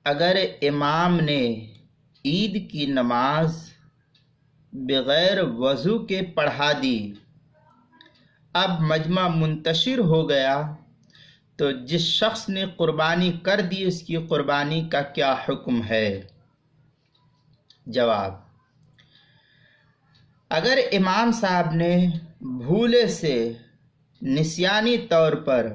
اگر امام نے عید کی نماز بغیر وضو کے پڑھا دی، اب مجمع منتشر ہو گیا، تو جس شخص نے قربانی کر دی اس کی قربانی کا کیا حکم ہے؟ جواب: اگر امام صاحب نے بھولے سے نسیانی طور پر،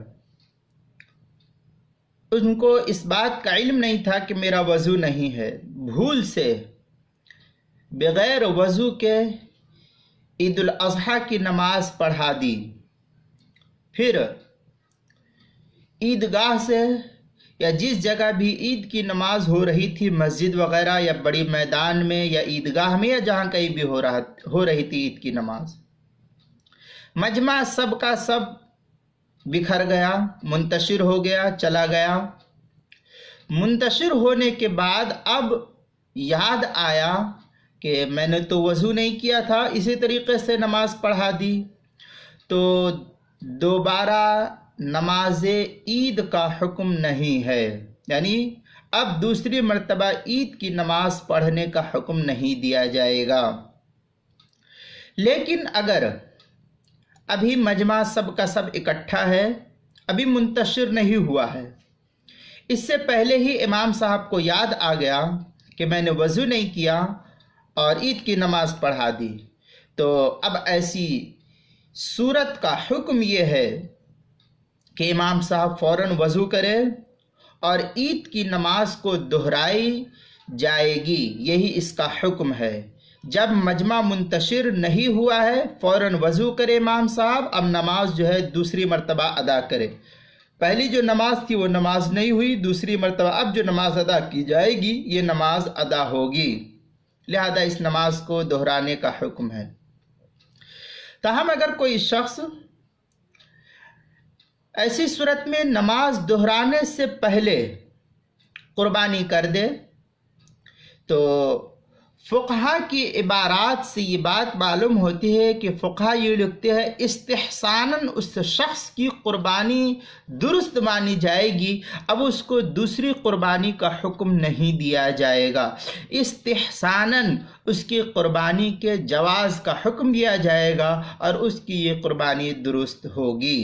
ان کو اس بات کا علم نہیں تھا کہ میرا وضو نہیں ہے، بھول سے بغیر وضو کے عید الاضحیٰ کی نماز پڑھا دی، پھر عیدگاہ سے یا جس جگہ بھی عید کی نماز ہو رہی تھی، مسجد وغیرہ یا بڑی میدان میں یا عیدگاہ میں یا جہاں کہیں بھی ہو رہی تھی عید کی نماز، مجمع سب کا سب بکھر گیا، منتشر ہو گیا، چلا گیا۔ منتشر ہونے کے بعد اب یاد آیا کہ میں نے تو وضو نہیں کیا تھا، اسی طریقے سے نماز پڑھا دی، تو دوبارہ نماز عید کا حکم نہیں ہے، یعنی اب دوسری مرتبہ عید کی نماز پڑھنے کا حکم نہیں دیا جائے گا۔ لیکن اگر ابھی مجمع سب کا سب اکٹھا ہے، ابھی منتشر نہیں ہوا ہے، اس سے پہلے ہی امام صاحب کو یاد آ گیا کہ میں نے وضو نہیں کیا اور عید کی نماز پڑھا دی، تو اب ایسی صورت کا حکم یہ ہے کہ امام صاحب فوراً وضو کرے اور عید کی نماز کو دہرائی جائے گی، یہی اس کا حکم ہے۔ جب مجمع منتشر نہیں ہوا ہے فوراً وضو کرے امام صاحب، اب نماز جو ہے دوسری مرتبہ ادا کرے۔ پہلی جو نماز تھی وہ نماز نہیں ہوئی، دوسری مرتبہ اب جو نماز ادا کی جائے گی یہ نماز ادا ہوگی، لہذا اس نماز کو دہرانے کا حکم ہے۔ تاہم اگر کوئی شخص ایسی صورت میں نماز دہرانے سے پہلے قربانی کر دے، تو فقہا کی عبارات سے یہ بات معلوم ہوتی ہے کہ فقہا یہ لکھتے ہیں استحساناً اس شخص کی قربانی درست مانی جائے گی، اب اس کو دوسری قربانی کا حکم نہیں دیا جائے گا، استحساناً اس کی قربانی کے جواز کا حکم دیا جائے گا اور اس کی یہ قربانی درست ہوگی۔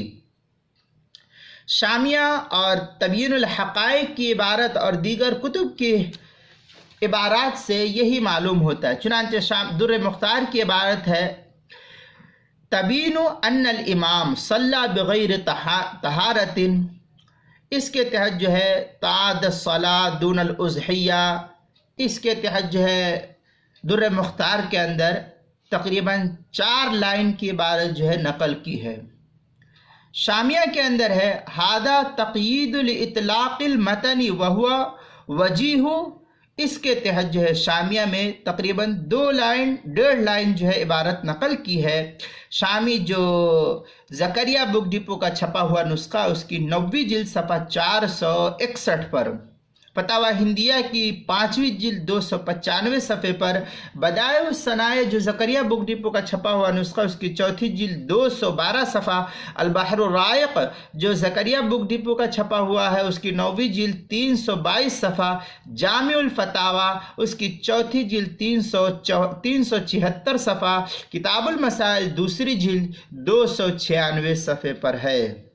شامیہ اور تبیین الحقائق کی عبارت اور دیگر کتب کی عبارات سے یہی معلوم ہوتا ہے۔ چنانچہ در مختار کی عبارت ہے تبین ان الامام صلی بغیر طہارت، اس کے تحت جو ہے تعاد الصلاۃ دون الاضحیہ، اس کے تحت جو ہے در مختار کے اندر تقریباً 4 لائن کی عبارت جو ہے نقل کی ہے۔ شامیہ کے اندر ہے ہذا تقیید الاطلاق المتنی وہو وجیہ، اس کے تحت جو ہے شامیہ میں تقریباً 1.5 لائن جو ہے عبارت نقل کی ہے۔ شامی جو زکریا بک ڈپو کا چھپا ہوا نسخہ اس کی 90 جلد صفحہ 461 پر، فتاوی ہندیہ کی 5ویں جلد 295 صفحے پر، بدائع الصنائع جو زکریا بک ڈپو کا چھپا ہوا نسخہ اس کی 4تھی جلد 212 صفحہ، البحر الرائق جو زکریا بک ڈپو کا چھپا ہوا ہے اس کی 9ویں جلد 322 صفحہ، جامع الفتاوی اس کی 4تھی جلد 376 صفحہ، کتاب المسائل دوسری جلد 296 صفحے پر ہے۔